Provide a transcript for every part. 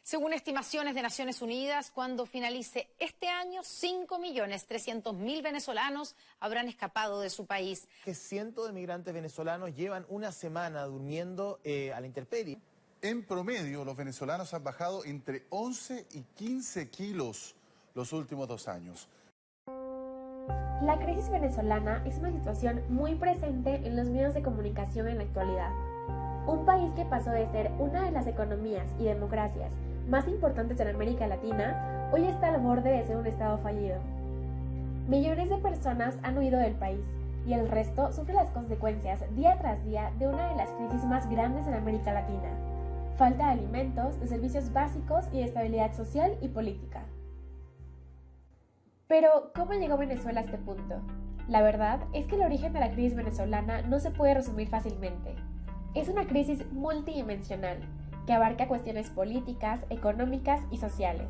Según estimaciones de Naciones Unidas, cuando finalice este año, 5.300.000 venezolanos habrán escapado de su país. Que cientos de migrantes venezolanos llevan una semana durmiendo a la intemperie. En promedio, los venezolanos han bajado entre 11 y 15 kilos los últimos 2 años. La crisis venezolana es una situación muy presente en los medios de comunicación en la actualidad. Un país que pasó de ser una de las economías y democracias más importantes en América Latina, hoy está al borde de ser un estado fallido. Millones de personas han huido del país y el resto sufre las consecuencias día tras día de una de las crisis más grandes en América Latina. Falta de alimentos, de servicios básicos y de estabilidad social y política. Pero, ¿cómo llegó Venezuela a este punto? La verdad es que el origen de la crisis venezolana no se puede resumir fácilmente. Es una crisis multidimensional que abarca cuestiones políticas, económicas y sociales,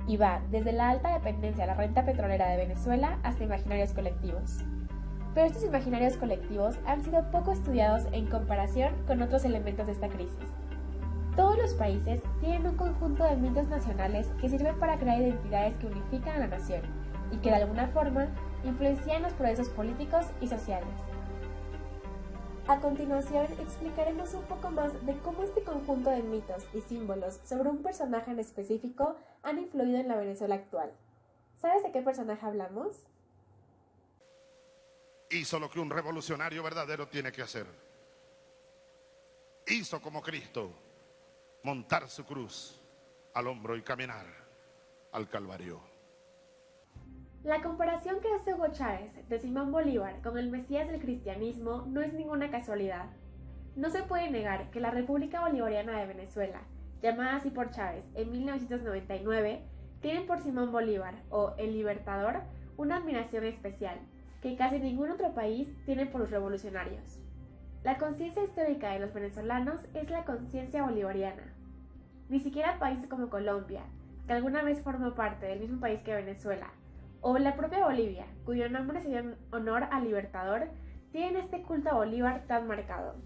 y va desde la alta dependencia de la renta petrolera de Venezuela hasta imaginarios colectivos. Pero estos imaginarios colectivos han sido poco estudiados en comparación con otros elementos de esta crisis. Todos los países tienen un conjunto de mitos nacionales que sirven para crear identidades que unifican a la nación y que de alguna forma influencian los procesos políticos y sociales. A continuación, explicaremos un poco más de cómo este conjunto de mitos y símbolos sobre un personaje en específico han influido en la Venezuela actual. ¿Sabes de qué personaje hablamos? Hizo lo que un revolucionario verdadero tiene que hacer. Hizo como Cristo, montar su cruz al hombro y caminar al Calvario. La comparación que hace Hugo Chávez de Simón Bolívar con el Mesías del cristianismo no es ninguna casualidad. No se puede negar que la República Bolivariana de Venezuela, llamada así por Chávez en 1999, tiene por Simón Bolívar, o el Libertador, una admiración especial, que casi ningún otro país tiene por los revolucionarios. La conciencia histórica de los venezolanos es la conciencia bolivariana. Ni siquiera países como Colombia, que alguna vez formó parte del mismo país que Venezuela, o la propia Bolivia, cuyo nombre se dio en honor al Libertador, tienen este culto a Bolívar tan marcado.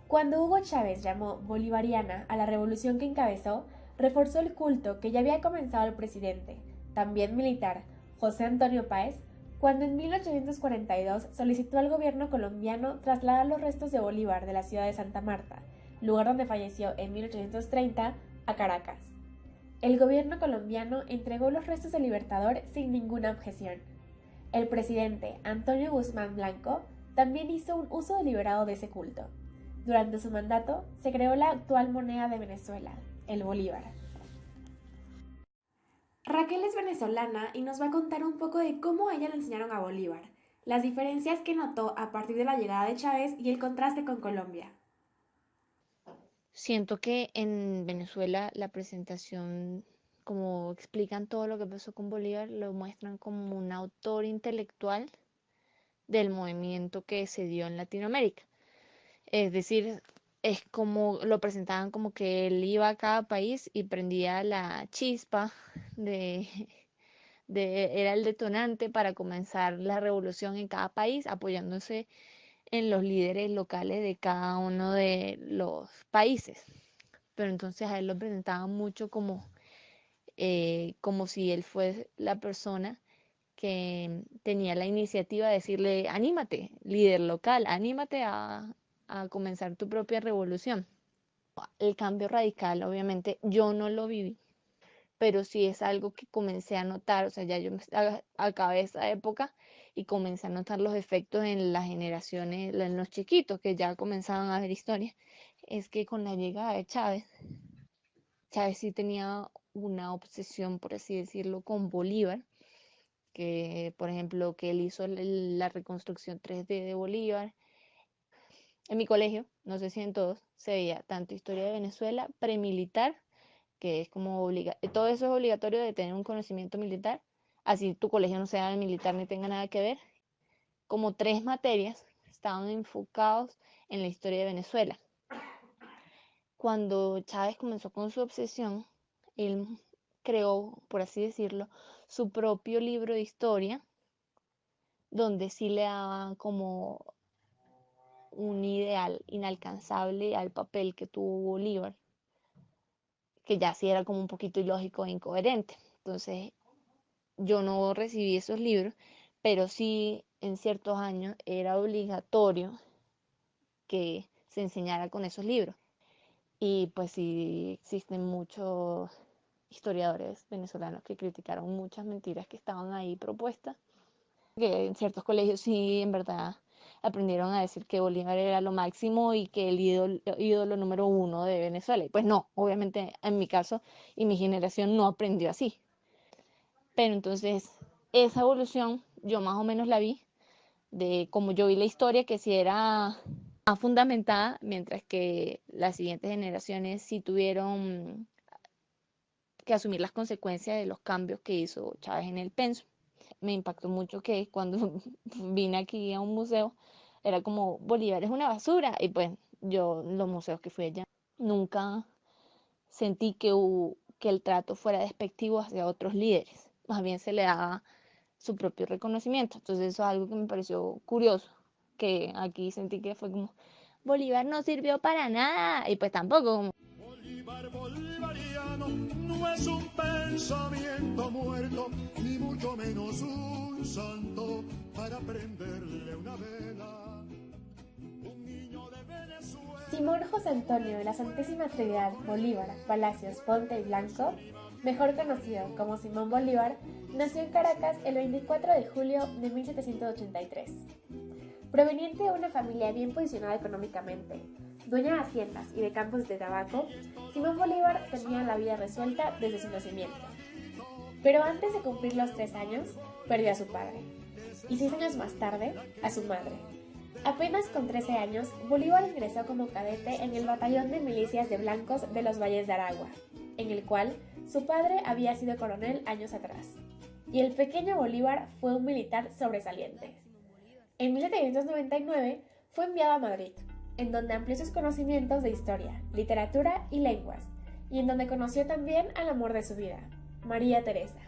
Cuando Hugo Chávez llamó bolivariana a la revolución que encabezó, reforzó el culto que ya había comenzado el presidente, también militar, José Antonio Páez, cuando en 1842 solicitó al gobierno colombiano trasladar los restos de Bolívar de la ciudad de Santa Marta, lugar donde falleció en 1830, a Caracas. El gobierno colombiano entregó los restos del Libertador sin ninguna objeción. El presidente Antonio Guzmán Blanco también hizo un uso deliberado de ese culto. Durante su mandato se creó la actual moneda de Venezuela, el Bolívar. Raquel es venezolana y nos va a contar un poco de cómo a ella le enseñaron a Bolívar, las diferencias que notó a partir de la llegada de Chávez y el contraste con Colombia. Siento que en Venezuela la presentación, como explican todo lo que pasó con Bolívar, lo muestran como un autor intelectual del movimiento que se dio en Latinoamérica. Es decir, es como lo presentaban como que él iba a cada país y prendía la chispa de, era el detonante para comenzar la revolución en cada país, apoyándose en los líderes locales de cada uno de los países. Pero entonces a él lo presentaban mucho como si él fuese la persona que tenía la iniciativa de decirle, anímate, líder local, anímate a comenzar tu propia revolución. El cambio radical, obviamente, yo no lo viví, pero sí es algo que comencé a notar, o sea, ya yo acabé esa época y comencé a notar los efectos en las generaciones, en los chiquitos que ya comenzaban a ver historia, es que con la llegada de Chávez, Chávez sí tenía una obsesión, por así decirlo, con Bolívar, que por ejemplo, que él hizo la reconstrucción 3D de Bolívar. En mi colegio, no sé si en todos, se veía tanto historia de Venezuela, premilitar, que es como todo eso es obligatorio de tener un conocimiento militar, así tu colegio no sea militar ni tenga nada que ver, como 3 materias estaban enfocados en la historia de Venezuela. Cuando Chávez comenzó con su obsesión, él creó, por así decirlo, su propio libro de historia, donde sí le daban como un ideal inalcanzable al papel que tuvo Bolívar, que ya sí era como un poquito ilógico e incoherente. Entonces yo no recibí esos libros, pero sí en ciertos años era obligatorio que se enseñara con esos libros. Y pues sí existen muchos historiadores venezolanos que criticaron muchas mentiras que estaban ahí propuestas, que en ciertos colegios sí en verdad aprendieron a decir que Bolívar era lo máximo y que el ídolo número uno de Venezuela. Y pues no, obviamente en mi caso y mi generación no aprendió así. Pero entonces esa evolución yo más o menos la vi de como yo vi la historia, que sí era más fundamentada, mientras que las siguientes generaciones sí tuvieron que asumir las consecuencias de los cambios que hizo Chávez en el pensum. Me impactó mucho que cuando vine aquí a un museo era como Bolívar es una basura, y pues yo los museos que fui allá nunca sentí que el trato fuera despectivo hacia otros líderes, más bien se le daba su propio reconocimiento. Entonces eso es algo que me pareció curioso, que aquí sentí que fue como Bolívar no sirvió para nada, y pues tampoco como Bolívar bolivariano no es un pensamiento muerto, ni mucho menos un santo para prenderle una vela. Un niño de Venezuela. Simón José Antonio de la Santísima Trinidad Bolívar, Palacios, Ponte y Blanco, mejor conocido como Simón Bolívar, nació en Caracas el 24 de julio de 1783. Proveniente de una familia bien posicionada económicamente, dueña de haciendas y de campos de tabaco, Simón Bolívar tenía la vida resuelta desde su nacimiento. Pero antes de cumplir los 3 años, perdió a su padre, y 6 años más tarde, a su madre. Apenas con 13 años, Bolívar ingresó como cadete en el batallón de milicias de blancos de los Valles de Aragua, en el cual su padre había sido coronel años atrás, y el pequeño Bolívar fue un militar sobresaliente. En 1799 fue enviado a Madrid, en donde amplió sus conocimientos de historia, literatura y lenguas, y en donde conoció también al amor de su vida, María Teresa.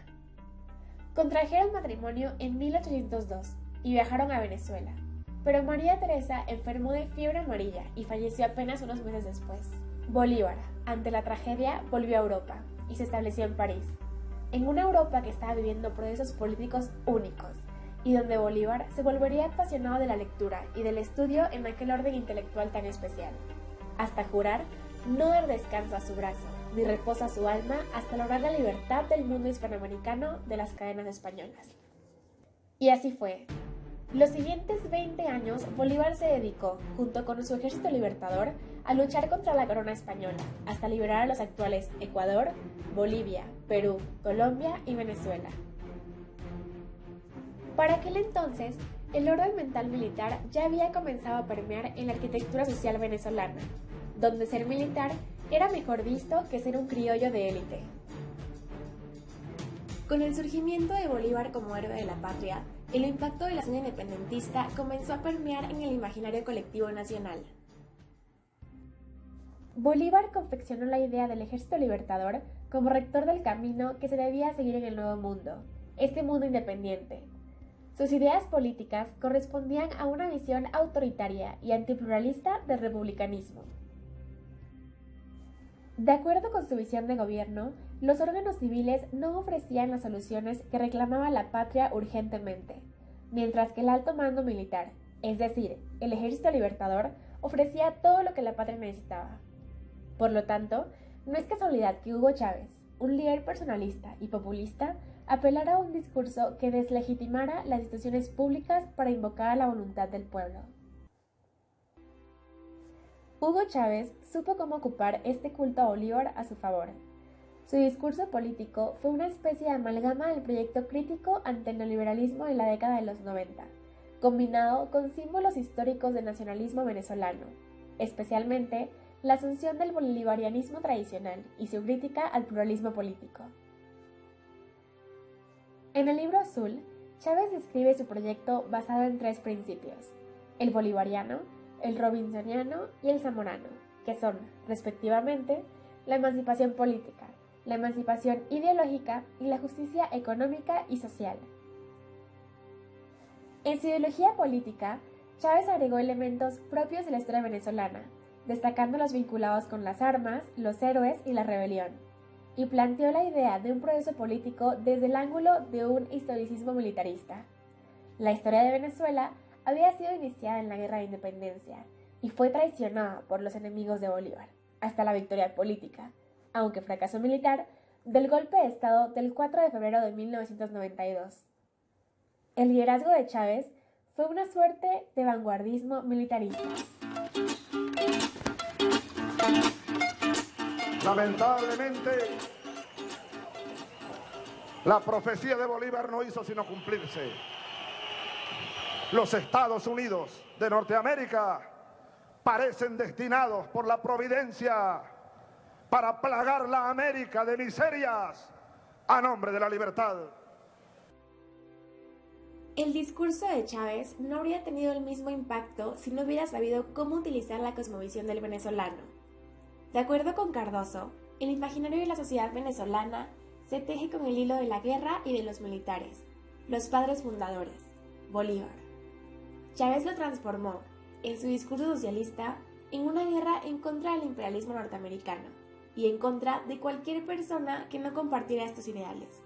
Contrajeron matrimonio en 1802 y viajaron a Venezuela, pero María Teresa enfermó de fiebre amarilla y falleció apenas unos meses después. Bolívar, ante la tragedia, volvió a Europa y se estableció en París, en una Europa que estaba viviendo procesos políticos únicos, y donde Bolívar se volvería apasionado de la lectura y del estudio en aquel orden intelectual tan especial, hasta jurar no dar descanso a su brazo, ni reposo a su alma hasta lograr la libertad del mundo hispanoamericano de las cadenas españolas. Y así fue. Los siguientes 20 años, Bolívar se dedicó, junto con su ejército libertador, a luchar contra la corona española, hasta liberar a los actuales Ecuador, Bolivia, Perú, Colombia y Venezuela. Para aquel entonces, el orden mental militar ya había comenzado a permear en la arquitectura social venezolana, donde ser militar era mejor visto que ser un criollo de élite. Con el surgimiento de Bolívar como héroe de la patria, el impacto de la hazaña independentista comenzó a permear en el imaginario colectivo nacional. Bolívar confeccionó la idea del ejército libertador como rector del camino que se debía seguir en el Nuevo Mundo, este mundo independiente. Sus ideas políticas correspondían a una visión autoritaria y antipluralista del republicanismo. De acuerdo con su visión de gobierno, los órganos civiles no ofrecían las soluciones que reclamaba la patria urgentemente, mientras que el alto mando militar, es decir, el ejército libertador, ofrecía todo lo que la patria necesitaba. Por lo tanto, no es casualidad que Hugo Chávez, un líder personalista y populista, apelara a un discurso que deslegitimara las instituciones públicas para invocar a la voluntad del pueblo. Hugo Chávez supo cómo ocupar este culto a Bolívar a su favor. Su discurso político fue una especie de amalgama del proyecto crítico ante el neoliberalismo de la década de los 90, combinado con símbolos históricos del nacionalismo venezolano, especialmente la asunción del bolivarianismo tradicional y su crítica al pluralismo político. En el Libro Azul, Chávez describe su proyecto basado en 3 principios: el bolivariano, el robinsoniano y el zamorano, que son, respectivamente, la emancipación política, la emancipación ideológica y la justicia económica y social. En su ideología política, Chávez agregó elementos propios de la historia venezolana, destacando los vinculados con las armas, los héroes y la rebelión, y planteó la idea de un proceso político desde el ángulo de un historicismo militarista. La historia de Venezuela había sido iniciada en la Guerra de Independencia y fue traicionada por los enemigos de Bolívar, hasta la victoria política, aunque fracaso militar, del golpe de Estado del 4 de febrero de 1992. El liderazgo de Chávez fue una suerte de vanguardismo militarista. Lamentablemente, la profecía de Bolívar no hizo sino cumplirse. Los Estados Unidos de Norteamérica parecen destinados por la providencia para plagar la América de miserias a nombre de la libertad. El discurso de Chávez no habría tenido el mismo impacto si no hubiera sabido cómo utilizar la cosmovisión del venezolano. De acuerdo con Cardoso, el imaginario de la sociedad venezolana se teje con el hilo de la guerra y de los militares, los padres fundadores, Bolívar. Chávez lo transformó, en su discurso socialista, en una guerra en contra del imperialismo norteamericano y en contra de cualquier persona que no compartiera estos ideales.